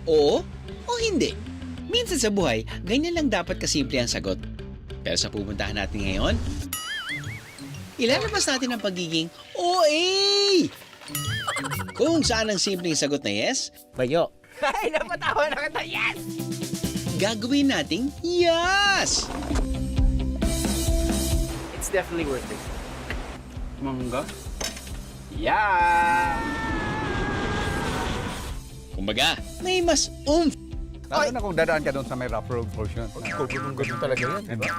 oo o hindi. Minsan sa buhay, ganyan lang dapat kasimple ang sagot. Pero sa pupuntahan natin ngayon, ilalabas natin ang pagiging OA! Kung saan ang simpleng sagot na yes, Bayo. Ay, napatawa na kita. Yes! gagawin nating yes! It's definitely worth it. Mangga? Yeah! Kumbaga, may mas oomph. Lalo na kung dadaan ka doon sa may rough road portion. Ganun talaga yan, di ba?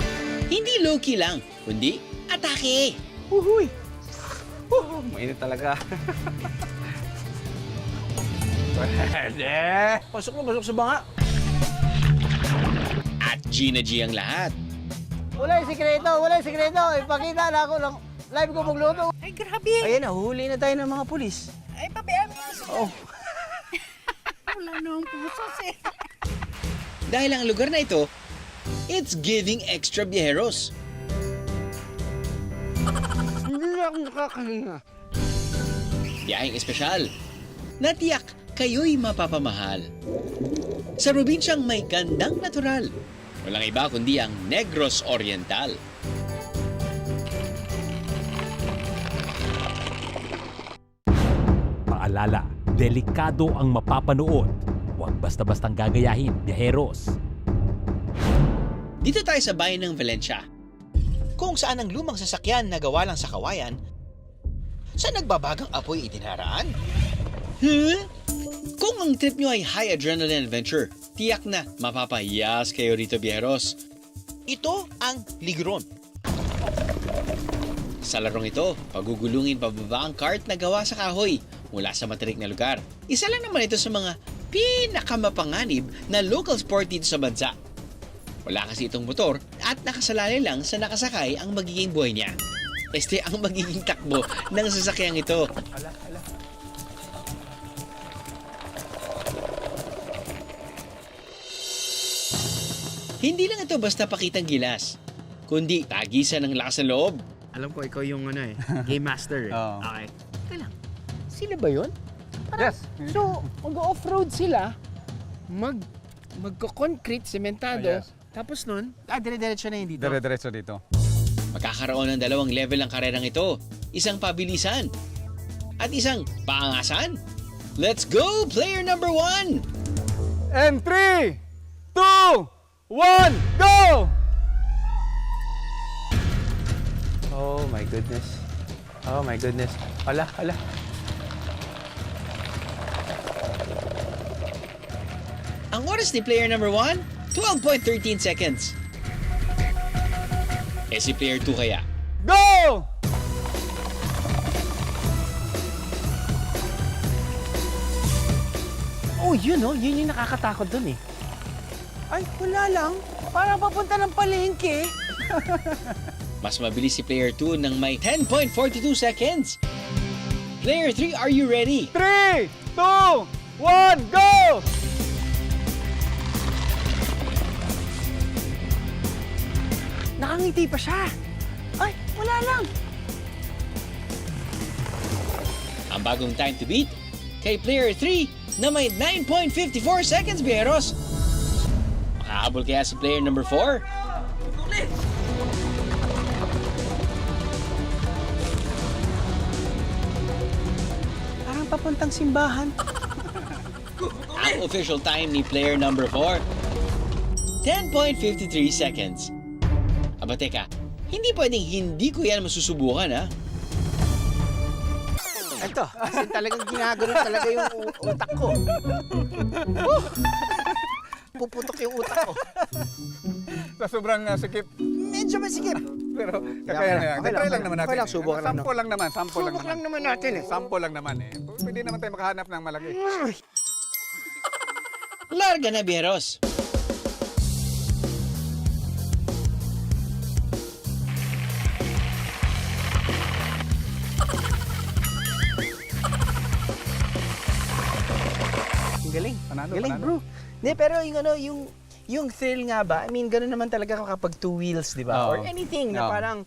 Hindi low-key lang, kundi atake. Uhuy! Mainit talaga. Pwede! Pasok na, pasok sa banga. At G na G ang lahat. Wala yung sikreto, wala yung sikreto. Ipakita na ako lang live ko magluto. Ay, grabe. Ayan, nahuli na tayo ng mga pulis. Ay, pabayaan mo kasi. Oh. Wala nang pusos eh. Dahil ang lugar na ito, it's giving extra biyeros. Hindi na ako nakakahinga. Biyaheng espesyal. Natiyak kayo'y mapapamahal. Sa probinsyang may gandang natural. Walang iba kundi ang Negros Oriental. Paalala, delikado ang mapapanood. Huwag basta-bastang gagayahin, biyaheros. Dito tayo sa bayan ng Valencia, kung saan ang lumang sasakyan na gawa lang sa kawayan, sa nagbabagang apoy itinaraan. Kung ang trip nyo ay high adrenaline adventure, tiyak na mapapayas kayo rito, biyeros. Ito ang Ligron. Sa larong ito, pagugulungin pababa ang cart na gawa sa kahoy mula sa matirik na lugar. Isa lang naman ito sa mga pinakamapanganib na local sport dito sa bansa. Wala kasi itong motor at nakasalalay lang sa nakasakay ang magiging buhay niya. Ang magiging takbo ng sasakyang ito. Hindi lang ito basta pakitang gilas, kundi tagisan ng lakas ng loob. Alam ko, ikaw yung game master. Oo. Okay. Teka lang, sila ba yun? Yes. So, mag-off-road sila, magko-concrete, sementado, Oh, yes. tapos nun, Dire-diretso na yun dito. Dire-diretso dito. Magkakaroon ng dalawang level ang karerang ito. Isang pabilisan at isang paangasan. Let's go, player number 1! And 3, 2, 1, go! Oh my goodness. Oh my goodness. Hala. Ang oras ni player number 1, 12.13 seconds. Si player 2 kaya? Go! oh, yun yung nakakatakot dun eh. Ay, wala lang. Parang papunta ng palengke. Mas mabilis si player 2 ng may 10.42 seconds. Player 3, are you ready? 3, 2, 1, go! Nakangiti pa siya. Ay, wala lang. Ang bagong time to beat kay player 3 na may 9.54 seconds, biyeros. Makahabol kaya si player number 4? Parang papuntang simbahan. Ang official time ni player number 4, 10.53 seconds. Aba teka, hindi pwedeng hindi ko yan masusubukan, ha? Ito, kasi talagang ginagano talaga yung utak ko. Puputok yung utak ko. Sa sobrang sikip. Medyo masikip. Pero kaya na yan. Okay lang, Try lang naman natin. okay lang, subukan lang. Sample lang naman. Subok lang naman natin eh. Sample lang naman eh. Pwede naman tayo makahanap ng malaki. Larga na, biyeros. Galing. Panalo, Galing, panalo. bro. Hindi, pero yung thrill nga ba, I mean, gano'n naman talaga kapag two wheels, di ba? Oo. Or anything na Oo. parang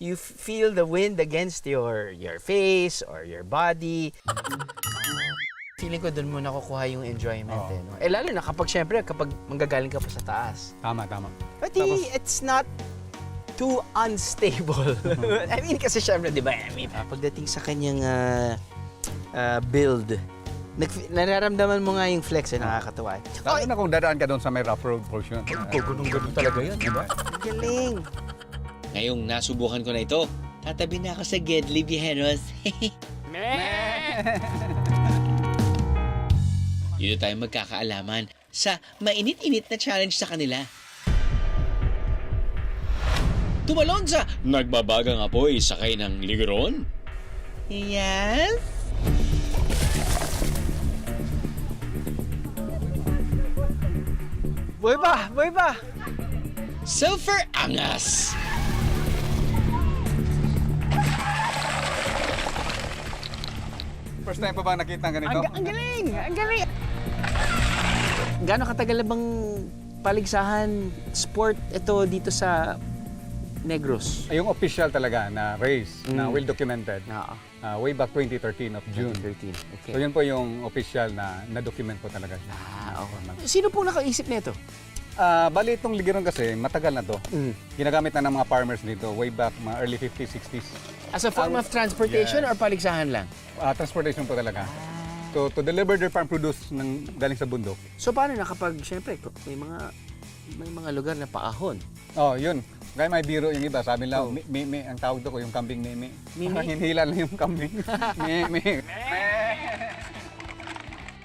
you feel the wind against your face or your body. feeling ko doon mo nakukuha yung enjoyment. Oo. No? Lalo na kapag syempre, kapag manggagaling ka pa sa taas. Tama. But Tapos- it's not too unstable. I mean, kasi syempre, di ba, pagdating sa kanyang build, nararamdaman mo nga yung flex, nakakatawa. Lalo na kung dadaan ka doon sa may rough road portion. Ganun talaga yan, di ba? Galing. Ngayong nasubukan ko na ito, tatabi na ako sa Gedli, Viajeros. Dito tayo magkakaalaman sa mainit-init na challenge sa kanila. Tumalon sa nagbabagang apoy sakay ng liguron? Yes? Boy ba? Sulfur angas! First time pa ba nakita ang ganito? Ang galing! Gano'ng katagal na bang paligsahan sport ito dito sa Negros? Yung official talaga na race na well documented way back 2013 of June. 2013. Okay. So yun po yung official na document po talaga. Okay. Sino po nakaisip nito? Bali itong ligiron kasi matagal na to. Ginagamit na ng mga farmers dito way back mga early 50s, 60s. As a form of transportation Yes. or paligsahan lang? Transportation po talaga. So to deliver their farm produce ng galing sa bundok. So paano na kapag, syempre, may mga lugar na paahon? Oh, yun. Kaya may biro yung iba. Sabi nila, ang tawag ko yung kambing mimi. Parang hinihila lang yung kambing. mimi.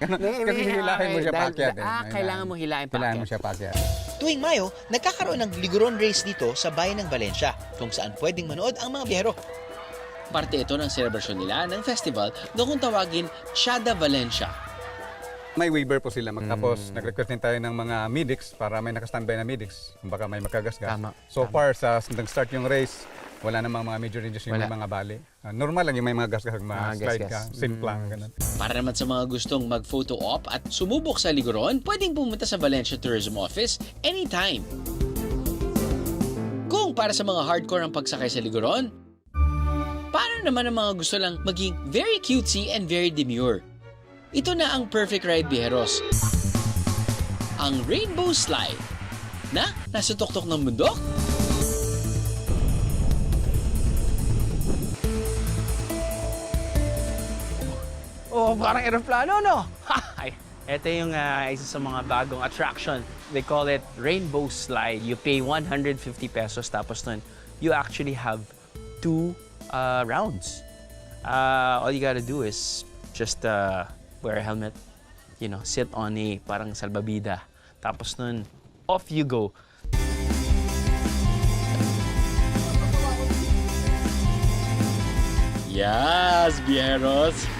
Kasi hihilahin mo siya paakyat. Kailangan mo hilahin Kailangan mo paakyat. siya paakyat. Tuwing Mayo, nagkakaroon ng liguron race dito sa bayan ng Valencia, kung saan pwedeng manood ang mga biyahero. Parte ito ng selebrasyon nila ng festival na kung tawagin Chada Valencia. May waiver po sila. Tapos nag-request din tayo ng mga medics para may nakastandby na medics. Kung baka may makagasgas. Tama. So far, sa nag-start yung race, wala namang mga major injuries yung Wala. mga bali. Normal lang yung may mga gasgas, slide ka, gasgas. simplang, ganun. Para naman sa mga gustong mag-photo op at sumubok sa liguron, pwedeng pumunta sa Valencia Tourism Office anytime. Kung para sa mga hardcore ang pagsakay sa liguron, paano naman ang mga gusto lang maging very cutesy and very demure? Ito na ang perfect ride, Viajeros. Ang Rainbow Slide na nasa tuktok ng bundok. Oh, parang aeroplano, no? Ito yung isa sa mga bagong attraction. They call it Rainbow Slide. You pay 150 pesos tapos nun, you actually have 2 rounds. All you gotta do is just wear a helmet, sit on a parang salbabida. Tapos nun, off you go. Yes, Viajeros!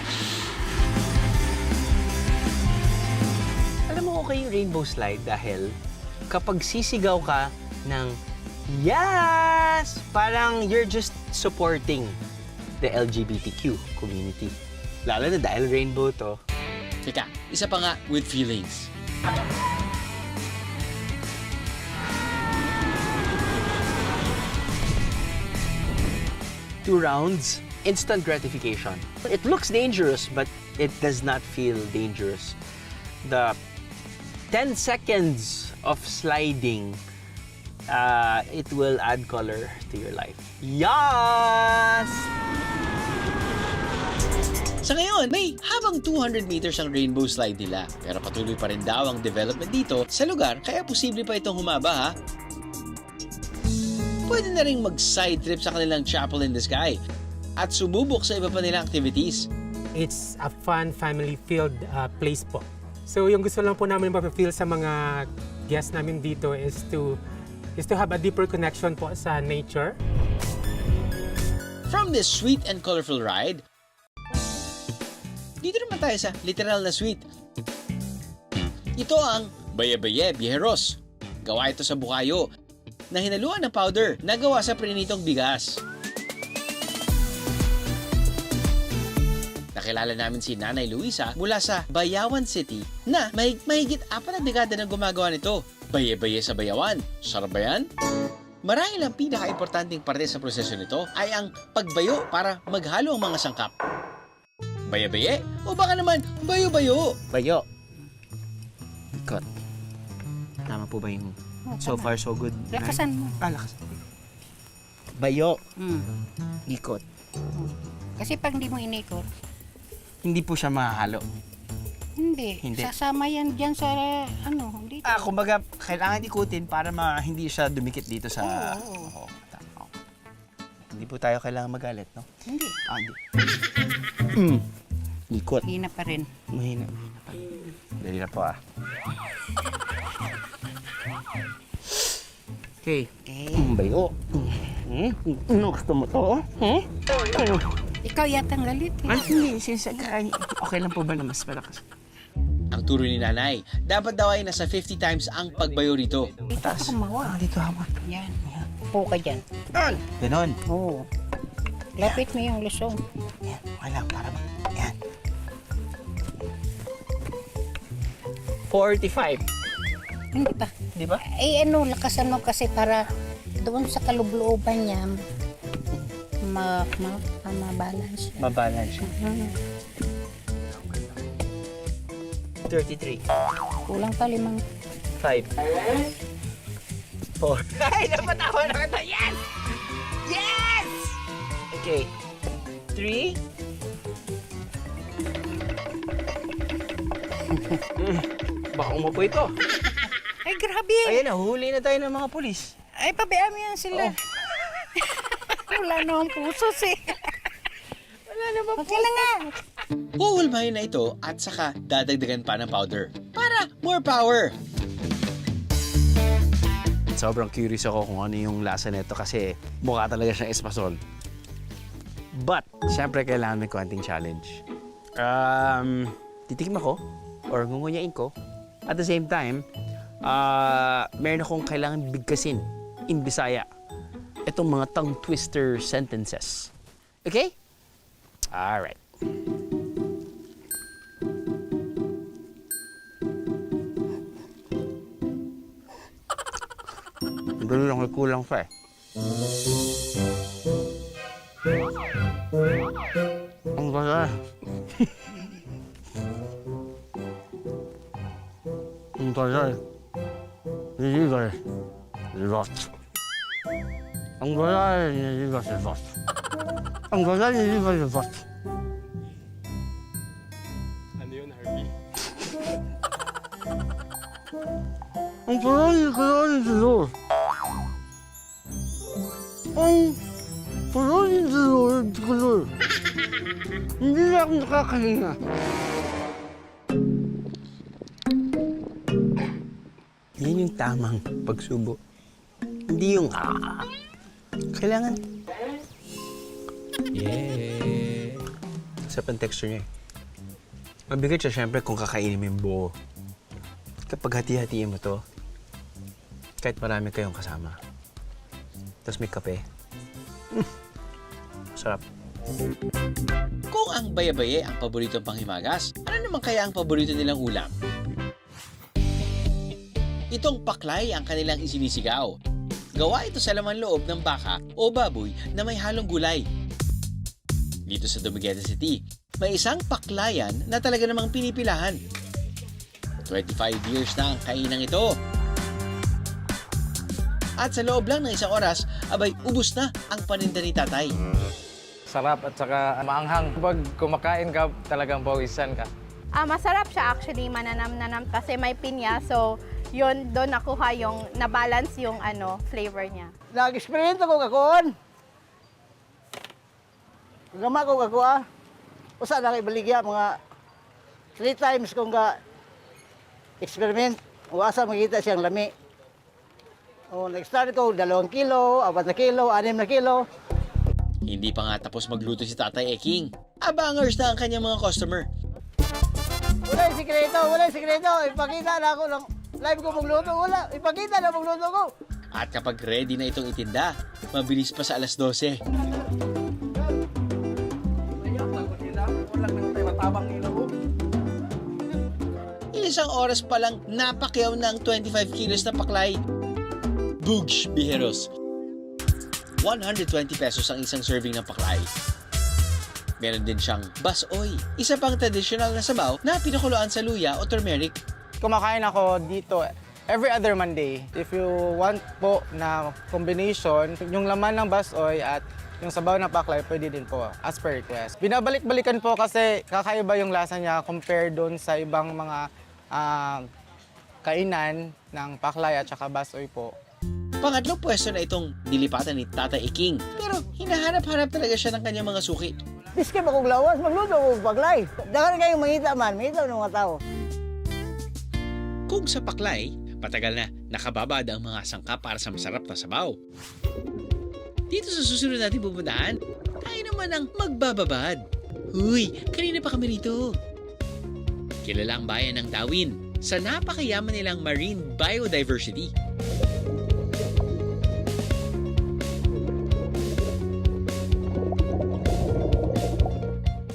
Alam mo okay yung Rainbow Slide dahil kapag sisigaw ka ng yes, parang you're just supporting the LGBTQ community. Lalo na dahil rainbow to. Teka, isa pa nga with feelings. Two rounds, instant gratification. It looks dangerous, but it does not feel dangerous. The 10 seconds of sliding, it will add color to your life. Yes! Sa ngayon, may habang 200 meters ang rainbow slide nila. Pero patuloy pa rin daw ang development dito sa lugar, kaya posible pa itong humaba, ha? Pwede na rin mag-side trip sa kanilang chapel in the sky at sumubok sa iba pa nilang activities. It's a fun, family-filled place po. So yung gusto lang po namin mapapil sa mga guests namin dito is to have a deeper connection po sa nature. From this sweet and colorful ride, dito naman tayo sa literal na sweet. Ito ang Baye-Baye Viajeros. Gawa ito sa bukayo na hinaluan ng powder na gawa sa prinitong bigas. Nakilala namin si Nanay Luisa mula sa Bayawan City na mahigit 4 na dekada na gumagawa nito. Baye-baye sa Bayawan. Sarap ba yan? Marahil ang pinaka-importanting parte sa proseso nito ay ang pagbayo para maghalo ang mga sangkap. Baye-baye? O baka naman bayo-bayo? Bayo. Ikot. Tama po ba yung so far so good? Lakasan mo. Lakas. Bayo. Ikot. Kasi pag hindi mo inikot, Hindi po siya mahahalo. hindi. Hindi. Sasama yan dyan sa, dito. Kumbaga, kailangan ikutin para hindi siya dumikit dito sa... Oo. Tama. Hindi po tayo kailangan magalit, no? Hindi. Hindi. Ikot. Hina pa rin. Mahina pa. Dali na po, Okay. Okay. Bayo. Gusto mo to? Ikaw yatang galit eh. Hindi, okay lang po ba na mas malakas? Ang turo ni nanay, dapat daw ay nasa 50 times ang pagbayo rito. Dito ka kumawa. Dito hawak. Yan. Upo ka dyan. Ganon. Oo. Lapit mo yung lusong. Yan, wala para ba? Yan. 45. Hindi pa. Di ba? Lakasan mo kasi para doon sa kalublooban niya, mabalance siya. Mabalance siya. 33. Kulang pa 5. 5. 4. Ay, napatawa na kita. Yes! Yes! Okay. 3. Baka umupo ito. Ay, grabe. Ayan na, huli na tayo ng mga pulis. Ay, pabayaan mo yan sila. Wala na akong pusos eh. Wala na bang pusos? Nga. Huhulmahin na ito at saka dadagdagan pa ng powder. Para more power! Sobrang curious ako kung ano yung lasa nito kasi mukha talaga siyang espasol. But, syempre kailangan may konting challenge. Titikman ko or ngungunyain ko. At the same time, meron akong kailangan bigkasin in Bisaya. Itong mga tongue twister sentences. Okay? Alright. Dali lang, may kulang pa eh. Ang ganda. Ang ganda. Niligas. Lost. Ang ganda. Niligas. Lost. Ang ganda. Niligas. Lost. Ano yun, Harvey? Ang ganda. Niligas. Lost. Ang color. Hindi na ako nakakahinga. Yan yung tamang pagsubo. Hindi yung kailangan. Yeah. Sa pan-texture niya. Mabigat siya siyempre kung kakainin mo yung buo. Kapag hati-hatiin mo to, kahit marami kayong kasama. Tapos may kape. Sarap. Kung ang baye-baye ang paboritong panghimagas, ano naman kaya ang paborito nilang ulam? Itong paklay ang kanilang isinisigaw. Gawa ito sa laman loob ng baka o baboy na may halong gulay. Dito sa Dumaguete City, may isang paklayan na talaga namang pinipilahan. 25 years na ang kainang ito. At sa loob lang ng isang oras, abay, ubus na ang paninda ni tatay. Sarap at saka maanghang. Pag kumakain ka, talagang pawisan ka. Masarap siya actually, mananam-nanam kasi may pinya. So, yun, doon nakuha yung, na-balance yung flavor niya. Nag-experiment ako kakuan. Gama ko kakua. Usa na kay baligya mga 3 times kung ga experiment. Uasa makita siyang lami. Nag-start ko 2 kilo, 4 na kilo, 6 na kilo. Hindi pa nga tapos magluto si Tatay Eking. Abangers na ang kanyang mga customer. Wala yung sikreto. Ipakita na ako ng live ko magluto. Wala, ipakita na magluto ko. At kapag ready na itong itinda, mabilis pa sa alas 12. Isang oras pa lang napakyaw ng 25 kilos na paklay. Bugsh, biheros. 120 pesos ang isang serving ng paklay. Meron din siyang basoy, isa pang tradisyonal na sabaw na pinakuluan sa luya o turmeric. Kumakain ako dito every other Monday. If you want po na combination, yung laman ng basoy at yung sabaw na paklay, pwede din po as per request. Binabalik-balikan po kasi kakaiba yung lasa niya compare doon sa ibang mga kainan ng paklay at saka basoy po. Pangatlong pwesto na itong nilipatan ni Tata Iking. Pero hinahanap-hanap talaga siya ng kanyang mga suki. Biski ba kong lawas, magluto ko paglay. Dagan kayong mangita man, mangita ng mga tao. Kung sa paklay, patagal na nakababad ang mga sangkap para sa masarap na sabaw. Dito sa susunod natin pupuntahan, tayo naman ang magbababad. Huy, kanina pa kami rito. Kilala ang bayan ng Dawin sa napakayaman nilang marine biodiversity.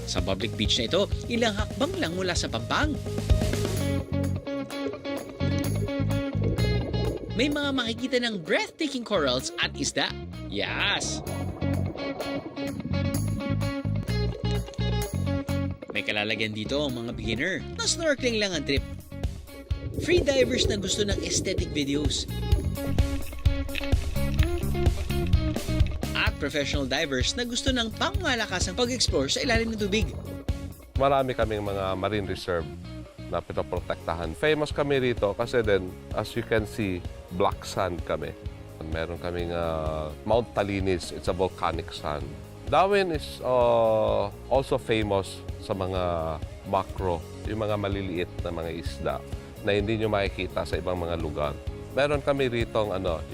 Sa public beach na ito, ilang hakbang lang mula sa Pampang. May mga makikita ng breathtaking corals at isda. Yes! May kalalagyan dito ang mga beginner na snorkeling lang ang trip. Free divers na gusto ng aesthetic videos. At professional divers na gusto ng pangmalakasang pag-explore sa ilalim ng tubig. Marami kaming mga marine reserve na pinoprotektahan. Famous kami rito kasi then, as you can see, black sand kami. Meron kaming Mount Talinis, it's a volcanic sand. Dawin is also famous sa mga macro, yung mga maliliit na mga isda na hindi nyo makikita sa ibang mga lugar. Meron kami rito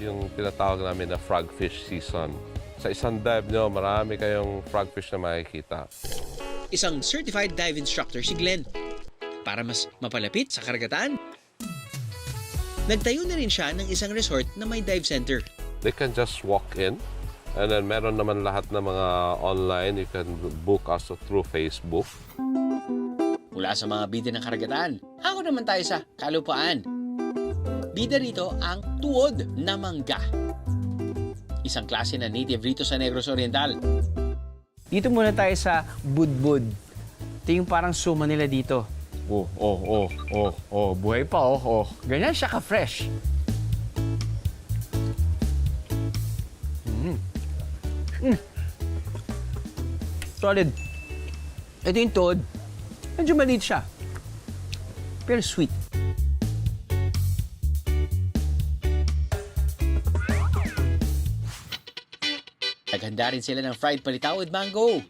yung tinatawag namin na frogfish season. Sa isang dive nyo, marami kayong frogfish na makikita. Isang certified dive instructor si Glenn. Para mas mapalapit sa karagatan, nagtayo na rin siya ng isang resort na may dive center. They can just walk in and then meron naman lahat ng mga online. You can book us through Facebook. Mula sa mga bida ng karagatan, ako naman tayo sa kalupaan. Bida rito ang tuod na mangga. Isang klase na native rito sa Negros Oriental. Dito muna tayo sa budbud. Ito yung parang suma nila dito. Buhay pa, Ganyan siya ka-fresh. Solid. Ito yung toad. Medyo maliit siya. Pero sweet. Naghanda rin sila ng fried palitaw with mango.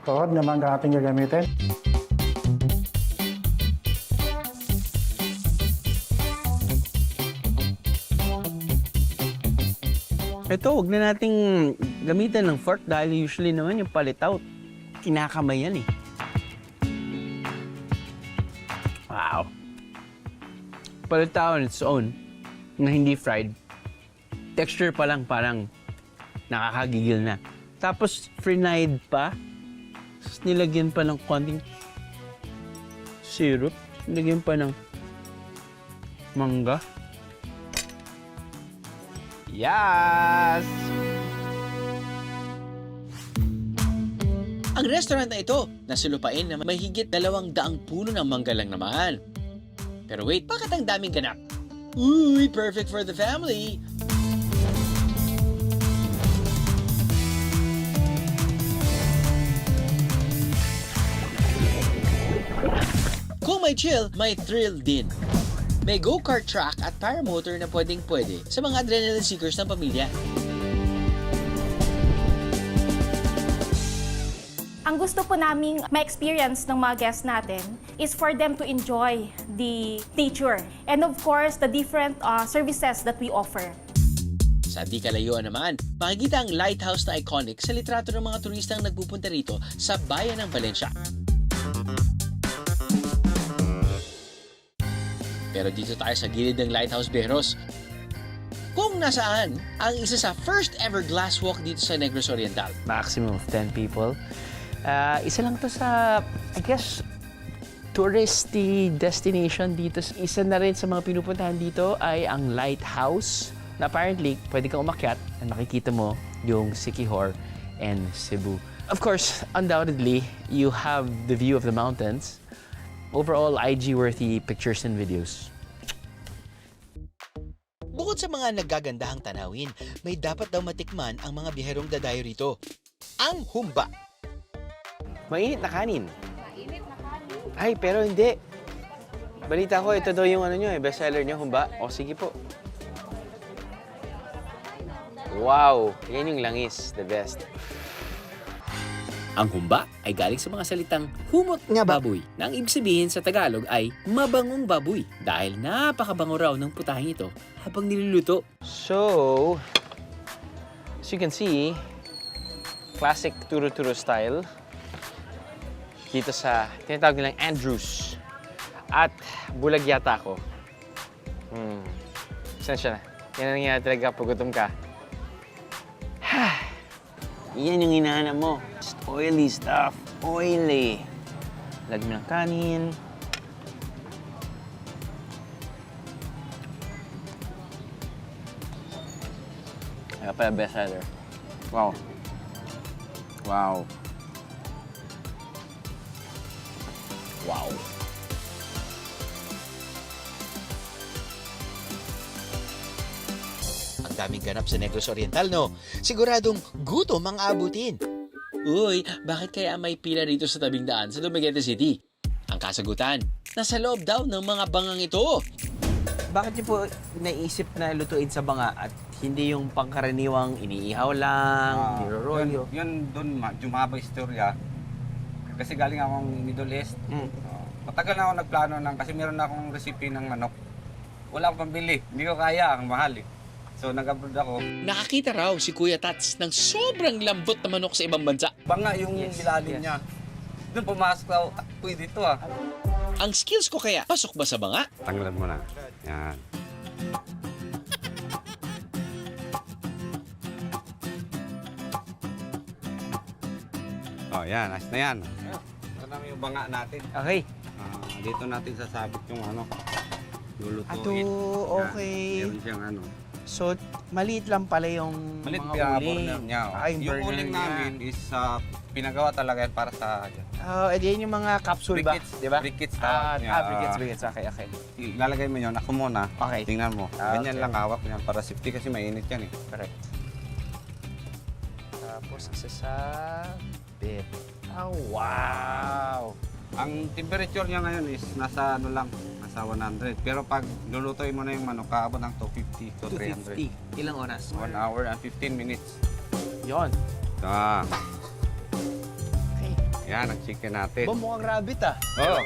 Tood naman ang ating gagamitin. Ito, huwag na nating gamitan ng fork dahil usually naman yung palitaw, kinakamay yan eh. Wow. Palitaw on its own, na hindi fried. Texture pa lang parang nakakagigil na. Tapos frenied pa. Tapos nilagyan pa ng konting syrup. Nilagyan pa ng mangga. Yes! Ang restaurant na ito, nasilupain na may higit 200 puno ng mangga lang naman. Pero wait, bakit ang daming ganap? Uy, perfect for the family! Kung may chill, may thrill din. May go-kart track at paramotor na pwedeng-pwede sa mga adrenaline seekers ng pamilya. Ang gusto po naming ma-experience ng mga guests natin is for them to enjoy the nature and of course the different services that we offer. Sa di kalayuan naman, makikita ang lighthouse na iconic sa litrato ng mga turistang nagpupunta rito sa bayan ng Valencia. Pero dito tayo sa gilid ng Lighthouse Berros. Kung nasaan ang isa sa first ever glass walk dito sa Negros Oriental. Maximum of 10 people. Isa lang to sa, I guess, touristy destination dito. Isa na rin sa mga pinupuntahan dito ay ang Lighthouse na apparently pwede kang umakyat at makikita mo yung Siquijor and Cebu. Of course, undoubtedly, you have the view of the mountains. Overall, IG-worthy pictures and videos. Bukod sa mga nagagandahang tanawin, may dapat daw matikman ang mga biherong dadayo rito. Ang humba. Mainit na kanin. Ay, pero hindi. Balita ko, ito daw yung bestseller nyo, humba. O, sige po. Wow, yan yung langis, the best. Ang humba ay galing sa mga salitang humot nga baboy na ang ibig sabihin sa Tagalog ay mabangong baboy dahil napakabango raw ng putahing ito habang niluluto. So, as you can see, classic turo-turo style dito sa tinatawag nilang Andrews. At bulag yata ako. Sensya na. Yan ang nangyayari talaga pag gutom ka. Yan yung hinahanap mo. Just oily stuff. Oily. Lagyan mo ng kanin. Kaya pala bestseller. Wow. Wow. Wow. Ang daming ganap sa Negros Oriental, no? Siguradong gutom ang abutin. Uy, bakit kaya may pila rito sa tabing daan sa Dumaguete City? Ang kasagutan, nasa loob daw ng mga bangang ito. Bakit niyo po naisip na lutuin sa banga at hindi yung pangkaraniwang iniihaw lang, niroroyo? Yun doon, jumaba istorya. Kasi galing akong Middle East. Matagal na ako nagplano kasi meron na akong recipe ng manok. Wala akong pambili. Hindi ko kaya, ang mahal eh. So nag-abroad ako. Nakakita raw si Kuya Tats ng sobrang lambot na manok sa ibang bansa. Banga yung nilalim niya. Doon pumasok daw, pwede ito ah. Ang skills ko kaya, pasok ba sa banga? Tanggalan mo na. Yan. Oh, yan. Ayos na yan. Ito namin yung banga natin. Okay. Dito natin sasabit yung lulutuin. Ato, okay. Meron siyang So, maliit lang pala yung Malit mga uling. burner niya. Yung burner uling niya. namin is pinagawa talaga yan para sa... Yan yung mga capsule ba? Briquettes. Di ba? Briquettes tawag niya. Briquettes. Okay. Ilalagay mo yun. Ako muna. Okay. Tingnan mo. Ganyan Okay. lang hawak niyan para safety kasi mainit yan eh. Correct. Tapos, isasabit. Oh, wow! Ang temperature niya ngayon is nasa nasa 100. Pero pag lulutuin mo na yung manok, kaabot ng 250 to 300. 250. Ilang oras? 1 hour and 15 minutes. Yon. Okay. Yan ang chicken natin. Mukhang rabbit ah. Oo.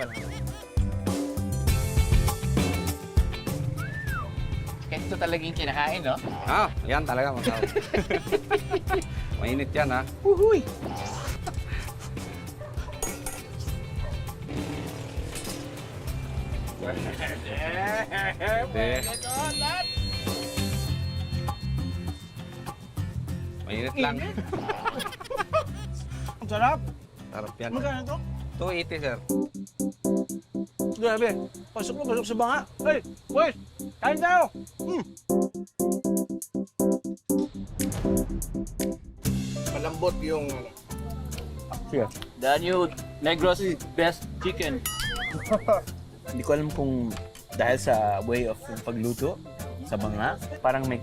Ito talagang kinakain, no? Yan talaga masarap. Mainit yan ha. Uhuy! Mainit lang. Ang sarap! Sarap yan. Magkano ito? 280 sir. Grabe. Pasok sa banga. Hey, boys! Kain tayo! Malambot yung... Sige. Daniel Negros best chicken. Hindi ko alam kung dahil sa way of yung pagluto sa banga, parang may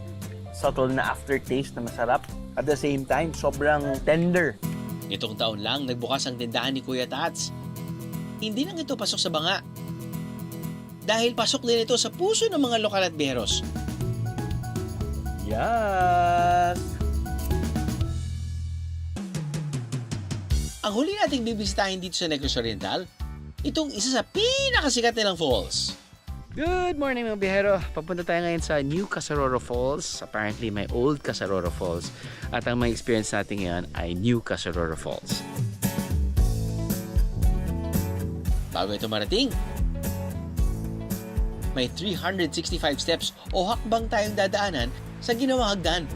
subtle na aftertaste na masarap. At the same time, sobrang tender. Itong taon lang, nagbukas ang tindahan ni Kuya Tats. Hindi lang ito pasok sa banga. Dahil pasok din ito sa puso ng mga lokal at biyeros. Yes! Ang huli nating bibisitahin dito sa Negros Oriental, itong isa sa pinakasikat nilang falls. Good morning mga biyahero! Papunta tayo ngayon sa New Casaroro Falls. Apparently may Old Casaroro Falls. At ang may experience natin ngayon ay New Casaroro Falls. Bago ito marating, may 365 steps o hakbang tayong dadaanan sa ginawang hagdan.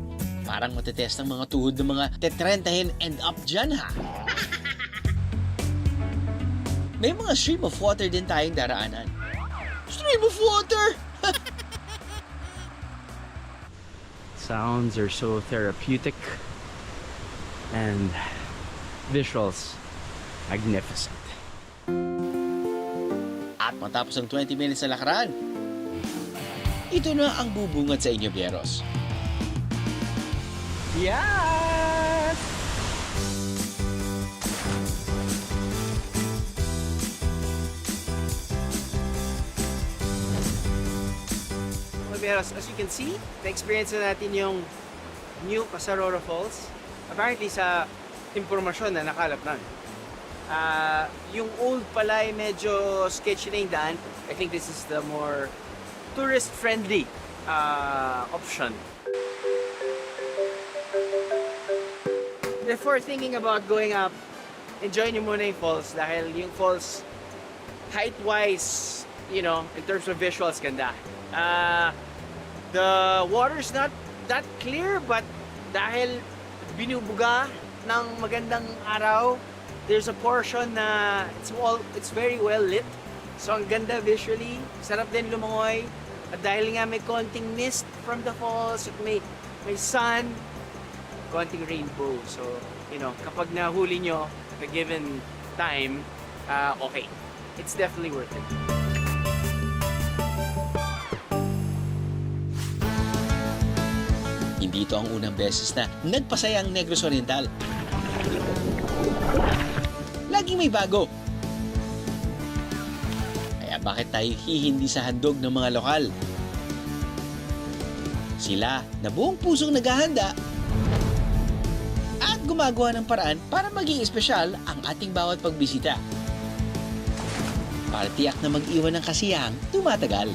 Parang matetest ang mga tuhod ng mga tetrentahin and up dyan ha. May mga stream of water din tayong daraanan. Stream of water! Sounds are so therapeutic and visuals, magnificent. At matapos ang 20 minutes na lakaran, ito na ang bubungad sa inyo, Bieros. Yes! Pero as you can see, na-experience na natin yung new Pasaroro Falls. Apparently sa impormasyon na nakalap namin. Yung old pala ay medyo sketchy na yung daan. I think this is the more tourist-friendly option. Before thinking about going up, enjoy nyo muna yung falls dahil yung falls, height-wise, you know, in terms of visuals, ganda. The water's not that clear, but dahil binubuga ng magandang araw, there's a portion na it's very well lit. So ang ganda visually, sarap din lumangoy. At dahil nga may konting mist from the falls, at may sun, konting rainbow. So, you know, kapag nahuli nyo the given time, okay. It's definitely worth it. Hindi ito ang unang beses na nagpasaya ang Negros Oriental. Laging may bago. Kaya bakit tayo hihindi sa handog ng mga lokal? Sila na buong pusong naghahanda at gumagawa ng paraan para maging espesyal ang ating bawat pagbisita. Para tiyak na mag-iwan ng kasiyahang tumatagal.